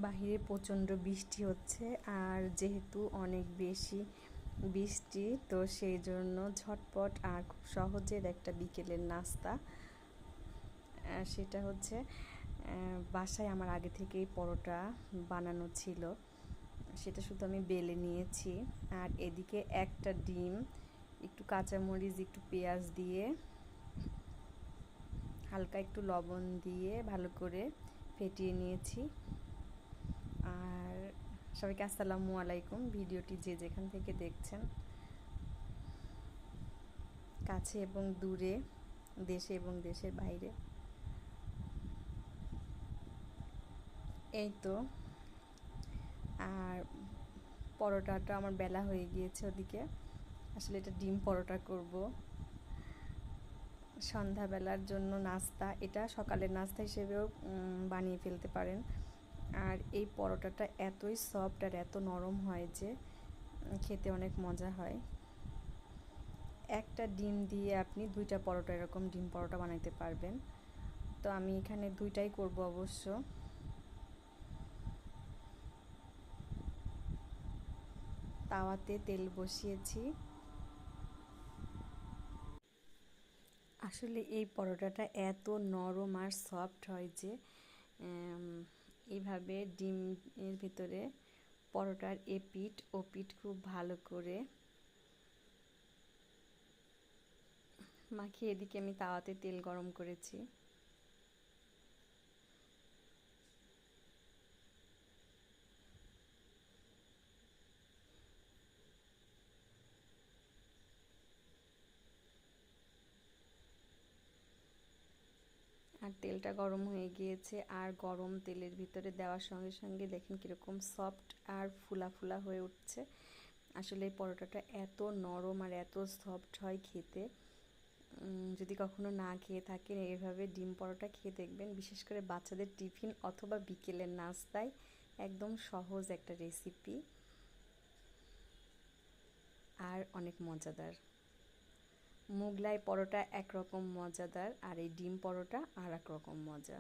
বাহিরে প্রচণ্ড বৃষ্টি হচ্ছে, আর যেহেতু অনেক বেশি বৃষ্টি তো সেই জন্য ঝটপট আর খুব সহজের একটা বিকেলের নাস্তা, সেটা হচ্ছে বাসায় আমার আগে থেকেই পরোটা বানানো ছিল, সেটা শুধু আমি বেলে নিয়েছি। আর এদিকে একটা ডিম, একটু কাঁচামরিচ, একটু পেঁয়াজ দিয়ে, হালকা একটু লবণ দিয়ে ভালো করে ফেটিয়ে নিয়েছি। আর সবাইকে আসসালামু আলাইকুম। ভিডিওটি যে যেখান থেকে দেখছেন, কাছে এবং দূরে, দেশে এবং দেশের বাইরে, এই তো। আর পরোটাটা আমার বেলা হয়ে গিয়েছে ওদিকে। আসলে এটা ডিম পরোটা করব সন্ধ্যাবেলার জন্য নাস্তা, এটা সকালের নাস্তা হিসেবেও বানিয়ে ফেলতে পারেন। আর এই পরোটাটা এতই সফট আর এত নরম হয় যে খেতে অনেক মজা হয়। একটা ডিম দিয়ে আপনি দুইটা পরোটা, এরকম ডিম পরোটা বানাইতে পারবেন। তো আমি এখানে দুইটাই করব অবশ্য। তাওয়াতে তেল বসিয়েছি। আসলে এই পরোটাটা এত নরম আর সফট হয় যে এইভাবে ডিমের ভিতরে পরোটার এপিঠ ওপিঠ খুব ভালো করে মাখিয়ে, এদিকে আমি তাওয়াতে তেল গরম করেছি। আর তেলটা গরম হয়ে গিয়েছে, আর গরম তেলের ভিতরে দেওয়ার সঙ্গে সঙ্গে দেখেন কীরকম সফট আর ফুলা ফুলা হয়ে উঠছে। আসলে এই পরোটাটা এত নরম আর এত সফট হয় খেতে। যদি কখনো না খেয়ে থাকেন, এভাবে ডিম পরোটা খেয়ে দেখবেন। বিশেষ করে বাচ্চাদের টিফিন অথবা বিকেলের নাস্তায় একদম সহজ একটা রেসিপি, আর অনেক মজাদার। মোগলাই পরোটা একরকম মজাদার, আর এই ডিম পরোটা আর এক রকম মজা।